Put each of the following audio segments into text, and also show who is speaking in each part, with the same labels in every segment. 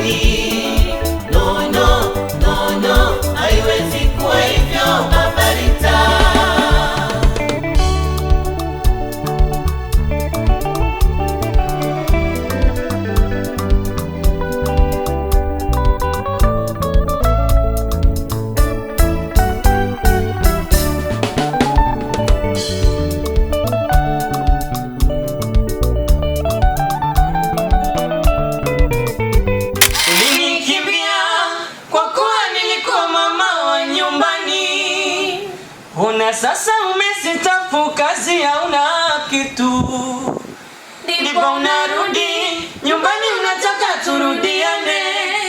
Speaker 1: nyumbani. No, no, no, no, haiwezi kuwa hivyo Baba Rita.
Speaker 2: Sasa umesitafu kazi hauna kitu, ndipo unarudi nyumbani unataka turudiane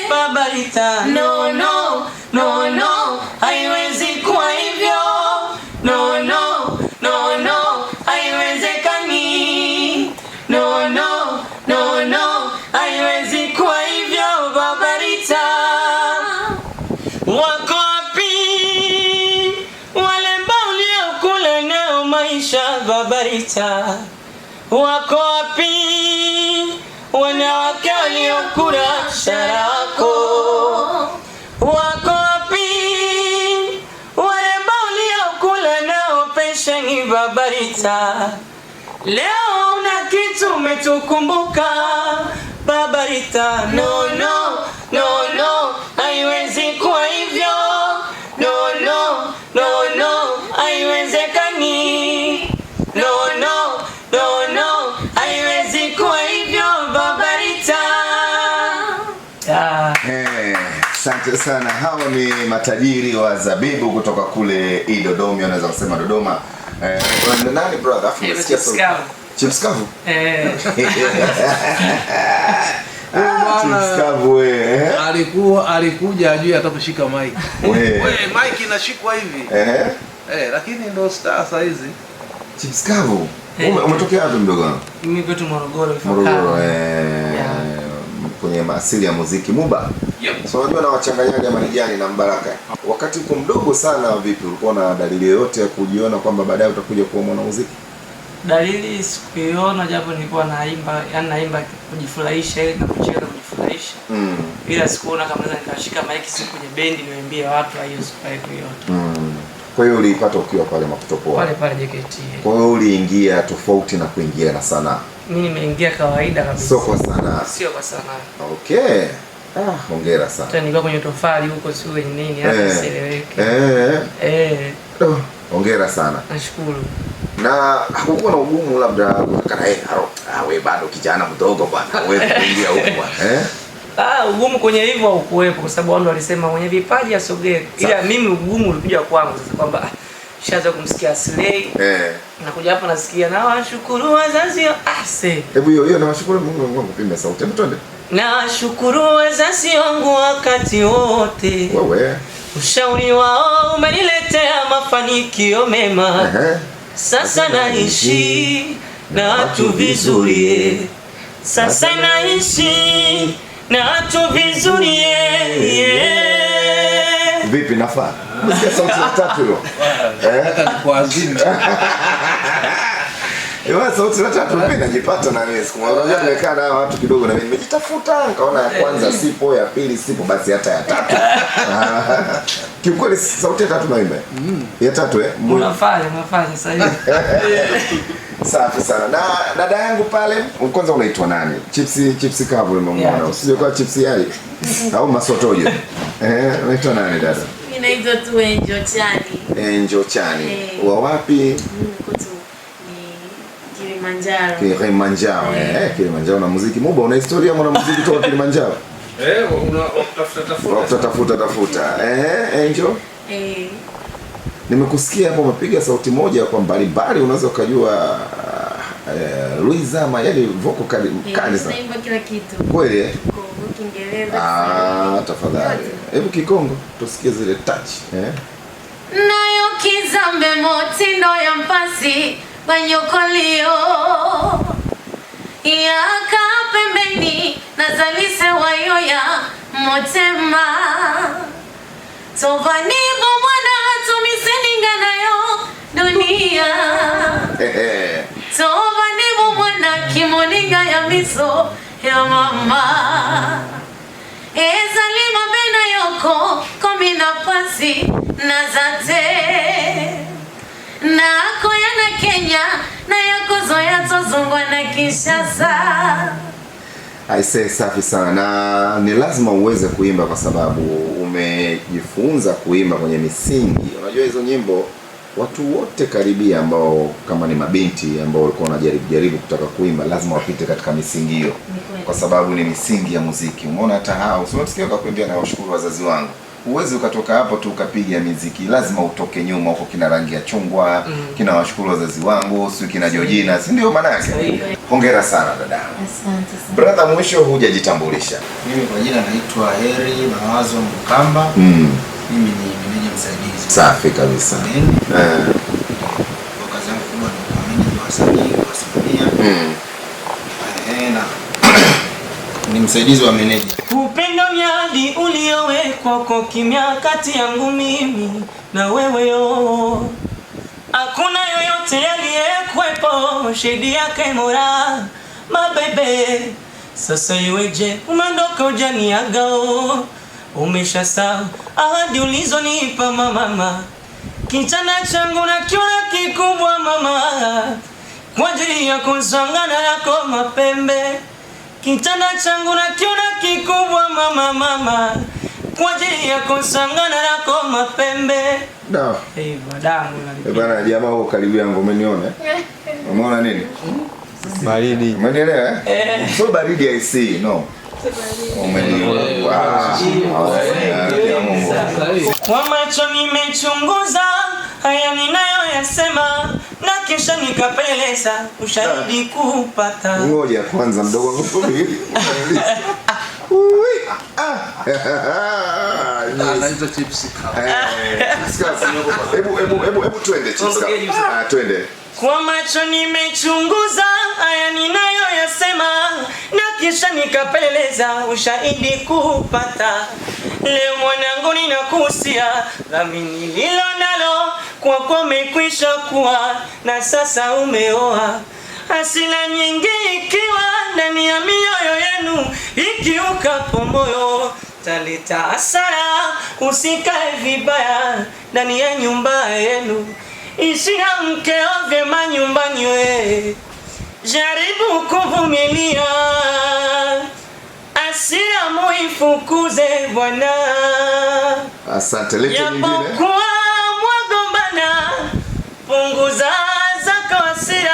Speaker 2: Baba Rita. No, no, no, no, haiwezi kuwa hivyo. No, no, no, no, haiwezekani. No, no, no, no, haiwezi kuwa hivyo Baba Rita. Wako Baba Rita, wako wapi wanawake waliokula sharako? Wako wapi warembo waliokula nao pensheni Baba Rita? Leo una kitu umetukumbuka Baba Rita. No, no, no, no, haiwezi kuwa hivyo. No, no, no, no, haiwezekani. No, no, no, no, haiwezi kuwa hivyo Baba Rita.
Speaker 3: Asante sana. Hawa ni matajiri wa zabibu kutoka kule Dodoma, unaweza kusema Dodoma. Nani brother? Chips Kavu.
Speaker 4: Alikuja ajui atakushika mic. Wewe mic inashikwa hivi. Lakini ndo star saa hizi.
Speaker 3: Chips Kavu. Umetokea wapi mdogo wangu?
Speaker 2: Mimi kwetu Morogoro.
Speaker 3: Morogoro, kwenye asili ya muziki Muba. So unajua na wachanganyaga Marijani na Mbaraka. Wakati uko mdogo sana vipi, ulikuwa na dalili yoyote ya kujiona kwamba baadaye utakuja kuwa mwanamuziki?
Speaker 2: Dalili sikuiona, japo nilikuwa naimba, yani naimba kujifurahisha ile na kucheza kujifurahisha. Ila sikuona kama naweza nikashika mic siku kwenye bendi niwaambie watu hiyo siku yote.
Speaker 3: Kwa hiyo uliipata ukiwa pale Makutopoa?
Speaker 2: Pale JKT.
Speaker 3: Kwa hiyo uliingia tofauti na kuingia na sanaa?
Speaker 2: Mimi nimeingia kawaida kabisa.
Speaker 3: Sio kwa sanaa?
Speaker 2: Sio kwa sanaa.
Speaker 3: Okay. Hongera sana.
Speaker 2: Tena nilikuwa kwenye tofali huko sio nini hata sieleweke.
Speaker 3: Hongera sana.
Speaker 2: Nashukuru.
Speaker 3: Na hakukuwa na ugumu labda kana wewe bado kijana mdogo bwana, wewe kuingia huko bwana?
Speaker 2: Ugumu kwenye hivyo haukuwepo kwa sababu wao walisema mwenye vipaji asogee. Ila mimi ugumu ulikuja kwangu sasa kwamba shaanza kumsikia Slay. Nakuja hapa nasikia na washukuru wazazi.
Speaker 3: Hebu hiyo na washukuru Mungu pime sauti. Hebu twende.
Speaker 2: Na shukuru wazazi wangu wakati wote.
Speaker 3: Wewe.
Speaker 2: Ushauri wao umeniletea mafanikio mema. Sasa naishi na watu vizuri. Sasa naishi na watu vizuri.
Speaker 3: Vipi nafaa? Msikia sauti ya tatu hiyo.
Speaker 4: Hata kwa azini.
Speaker 3: Sauti ya tatu mimi najipata na mimi. Siku moja nimekaa na watu kidogo na mimi nimejitafuta, nikaona ya kwanza sipo, ya pili sipo, basi hata ya tatu. Kiukweli sauti ya tatu naimba. Ya tatu
Speaker 2: unafanya sasa hivi.
Speaker 3: Safi sana. Na dada yangu pale, kwanza unaitwa nani? Chips Kavu nimemwona. Usije kwa Chips yai. Au Masotoje. Unaitwa nani dada?
Speaker 5: Mimi naitwa tu Angel Chani.
Speaker 3: Angel Chani. Wa wapi?
Speaker 5: Kutu ni Kilimanjaro.
Speaker 3: Kilimanjaro. Kilimanjaro na muziki Muba, una historia mwana muziki toka Kilimanjaro? Tafuta. Angel? Nimekusikia hapo umepiga sauti moja kwa mbalimbali, unaweza ukajua Luiza Mayali vocal kali sana.
Speaker 5: Naimba kila kitu.
Speaker 3: Kweli
Speaker 5: Kiingereza.
Speaker 3: Tafadhali. Hebu Kikongo tusikie zile touch.
Speaker 5: Nayo kizambe motindo ya mpasi banyokolio. Yaka pembeni nazalise wayoya motema. Tovanibo mwana tumiseninga nayo dunia. Tovanibo mwana kimoninga ya miso ya mama. wako komi na pasi na zate na ako yana Kenya na yako zoya tozungwa na Kinshasa.
Speaker 3: Aisee, safi sana. Na ni lazima uweze kuimba kwa sababu umejifunza kuimba kwenye misingi. Unajua hizo nyimbo watu wote karibia ambao kama ni mabinti ambao walikuwa wanajaribu kutaka kuimba lazima wapite katika misingi hiyo, kwa sababu ni misingi ya muziki. Umeona hata hao usiwasikia ukakwambia na washukuru wazazi wangu. Uwezi ukatoka hapo tu ukapiga muziki, lazima utoke nyuma huko, kina rangi ya chungwa, kina washukuru wazazi wangu, sio kina Georgina, si ndio maana yake? Hongera sana dada.
Speaker 5: Asante sana.
Speaker 3: Brother, mwisho hujajitambulisha.
Speaker 6: Mimi kwa jina naitwa Heri Mawazo Mkamba. Mimi ni meneja msaidizi.
Speaker 3: Safi kabisa.
Speaker 6: Kwa kazi yangu kubwa ni kumanage wasanii, kuwasimamia. Na ni msaidizi wa meneja.
Speaker 2: Upendo miadi uliowekwa kwa kimya kati yangu mimi na wewe yo. Hakuna yoyote aliyekuwepo, shahidi yake Mola, mabebe. Sasa iweje umeondoka hujaniaga, umeshasahau ahadi ulizonipa mama. Kitanda changu nakiona kikubwa mama, kwa ajili ya kusongana yako mapembe. Kitanda changu nakiona kikubwa mama, kwa ajili ya kusongana yako mapembe.
Speaker 3: Da.
Speaker 2: Damu
Speaker 3: Bwana jamaa huko karibu yangu umeniona? Umeona nini?
Speaker 6: Baridi.
Speaker 3: Umenielewa? So baridi I see, no. Umenielewa.
Speaker 2: Kwa macho nimechunguza haya ninayoyasema, na kisha nikapeleza ushahidi kupata.
Speaker 3: Ngoja kwanza mdogo wangu subiri.
Speaker 4: Anaitwa chips.
Speaker 3: Hebu twende chips. Twende.
Speaker 2: Kwa macho nimechunguza haya ninayoyasema, na kisha nikapeleza ushahidi kupata. Leo mwanangu ninakusia, dhamini lilo nalo kwako umekwisha kuwa, na sasa umeoa. Hasila nyingi ikiwa ndani ya mioyo yenu, ikiukapo moyo taleta hasara. Usikae vibaya ndani ya nyumba yenu, ishi na mkeo vyema nyumbani we. Jaribu kuvumilia, hasira muifukuze bwana.
Speaker 3: Asante, lete nyingine.
Speaker 2: Yapokuwa mwagombana, punguza zako hasira.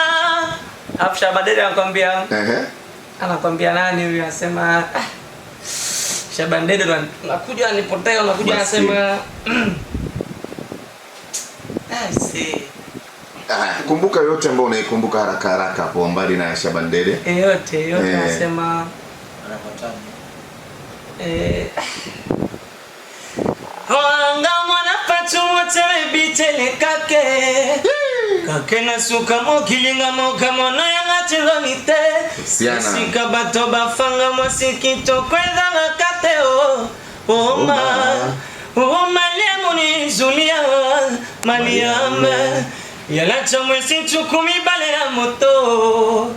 Speaker 2: Afsha badala anakuambia anakuambia nani huyu, anasema Shabandede ndo nakuja nipotea, unakuja anasema
Speaker 3: kumbuka yote ambayo unaikumbuka haraka hapo mbali na Shabandede.
Speaker 2: Yote anasema wanga mwana patu wote bitele kake na suka mokilinga mokamono ya ngatilonite sika bato bafanga mwasikito kweza ngakate maliamu ni zulia maliame yalacha mwesi chukumi bale ya moto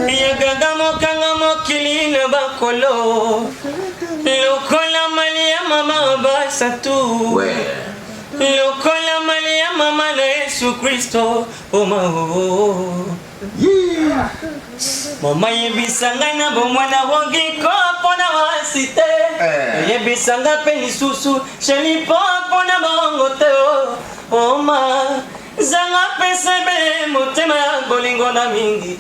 Speaker 2: yagaga mokanga mokilina bakolo lokola malia mama basatu lokola malia mama na Yesu Kristo mama yebisanga na bomwana wongiko pona wasite yebisanga peni susu shelipo pona bongote zanga pesebe motema bolingo na mingi.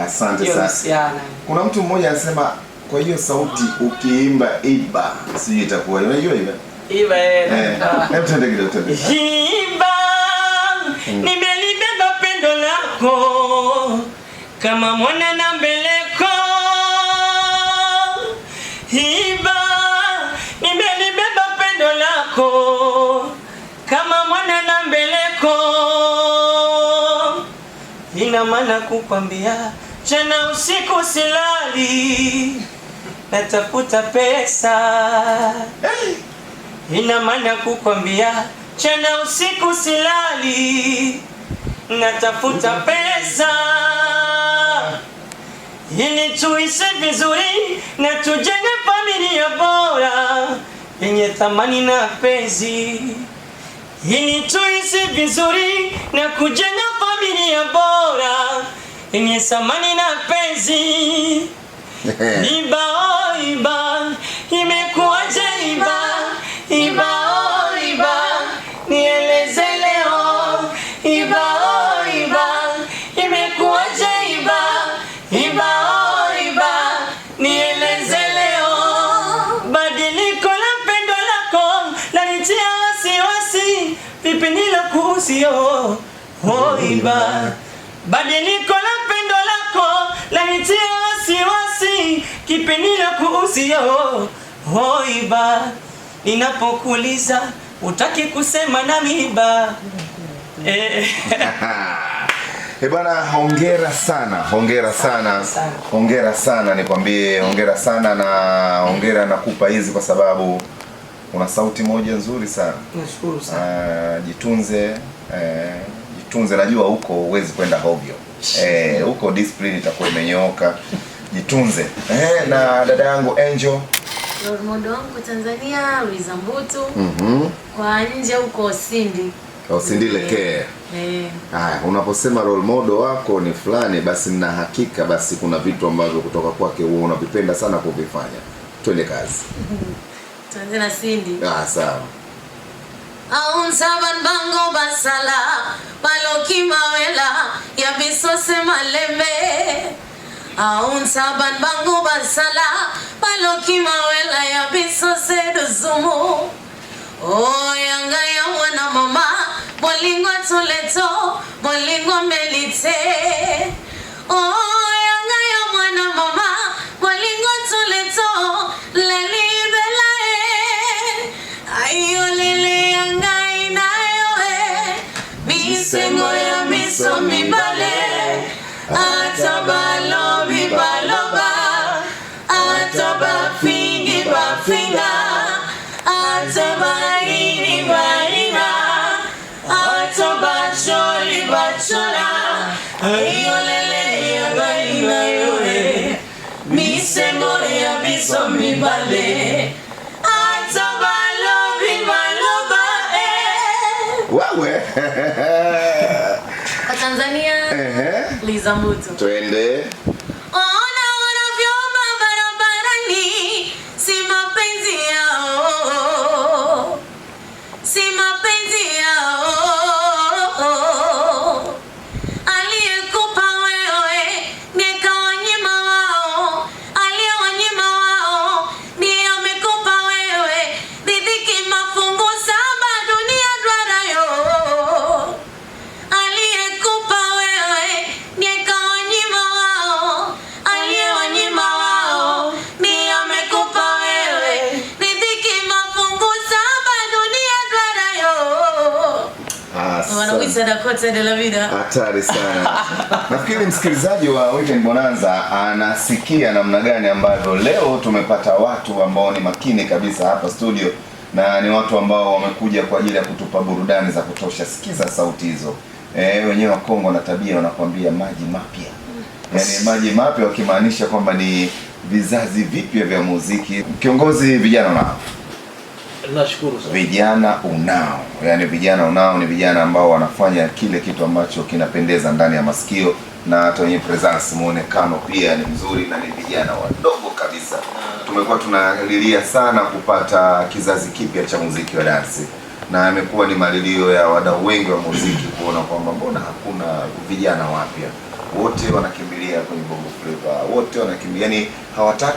Speaker 3: Asante sana. Kuna mtu mmoja anasema kwa hiyo sauti ukiimba iba sije itakuwa. Unajua iba?
Speaker 2: Iba
Speaker 3: hebu twende kidogo.
Speaker 2: Iba nimelibeba pendo lako kama mwana na mbeleko. Iba nimelibeba pendo lako kama mwana na mbeleko. Ina maana kukwambia jana usiku silali natafuta pesa. Ina maana kukwambia jana usiku silali natafuta pesa, ili tuishi vizuri na tujenge familia bora. yenye thamani na penzi, ili tuishi vizuri na kujenga familia bora yenye thamani na penzi. Iba oh iba, imekuwaje iba, iba oh iba, nieleze leo. Iba oh iba, imekuwaje iba, iba oh iba, nieleze leo. Badiliko la pendo lako lanitia wasiwasi, vipi nilokuhusia oh iba. Badiliko la pendo lako lanitia wasiwasi, kipi nilokuhusia oh iba. Ninapokuuliza utaki kusema nami iba.
Speaker 3: Bwana, hongera sana, hongera sana, hongera sana, nikwambie hongera sana, na hongera nakupa hizi kwa sababu una sauti moja nzuri sana.
Speaker 2: Nashukuru sana.
Speaker 3: Jitunze, jitunze, najua huko huwezi kwenda hovyo. Huko discipline itakuwa imenyooka. Jitunze. Na dada yangu Angel,
Speaker 5: role model wangu Tanzania Luiza Mbutu. Kwa nje huko Sindi.
Speaker 3: Usindilekee. Haya, unaposema role model wako ni fulani, basi na hakika basi kuna vitu ambavyo kutoka kwake wewe unavipenda sana kuvifanya. Twende kazi.
Speaker 5: Tuanze na Sindi.
Speaker 3: Sawa.
Speaker 5: Aun saban bango basala paloki mawela ya bisose malembe. Aun saban bango basala paloki mawela ya bisose duzumu. Oh yanga ya wana mama bolingo toleto bolingo melite. Oh yanga ya wana mama bolingo toleto leli belae. Ayo lele yanga inayo misengo ya miso mibale. Atabalo bibaloba ataba fingi bafinga ataba ini baina ataba choli bachola. Ayo lele yanga inayo misengo ya miso mibale atabalo bibaloba.
Speaker 3: Wewe
Speaker 5: Kwa Tanzania Luiza Mbutu.
Speaker 3: twende.
Speaker 5: Ona wanavyoomba barabarani, si mapenzi yao, si mapenzi yao. Aliyekupa wewe ndiye kawanyima wao, aliyewanyima wao ndiye amekupa wewe. Riziki mafungu saba, dunia duarayo. Aliyekupa wewe ndiye kawanyima wao, aliyewanyima wao ndiye amekupa wewe. Riziki mafungu saba, dunia duarayo. Wanawita Dakota de la vida.
Speaker 3: Hatari sana. Nafikiri msikilizaji wa Weekend Bonanza anasikia namna gani ambavyo leo tumepata watu ambao ni makini kabisa hapa studio, na ni watu ambao wamekuja kwa ajili ya kutupa burudani za kutosha. Sikiza sauti hizo. Wenyewe wa Kongo na tabia wanakuambia maji mapya. Yaani maji mapya wakimaanisha kwamba ni vizazi vipya vya muziki. Kiongozi, vijana nao.
Speaker 4: Nashukuru sana.
Speaker 3: Vijana unao, yani vijana unao ni vijana ambao wanafanya kile kitu ambacho kinapendeza ndani ya masikio, na hata wenye presence, muonekano pia ni mzuri, na ni vijana wadogo kabisa. Tumekuwa tunalilia sana kupata kizazi kipya cha muziki wa dance, na imekuwa ni malilio ya wadau wengi wa muziki kuona kwamba mbona hakuna vijana wapya. Wote wanakimbilia kwenye bongo flava, wote wanakimbilia, yani hawataki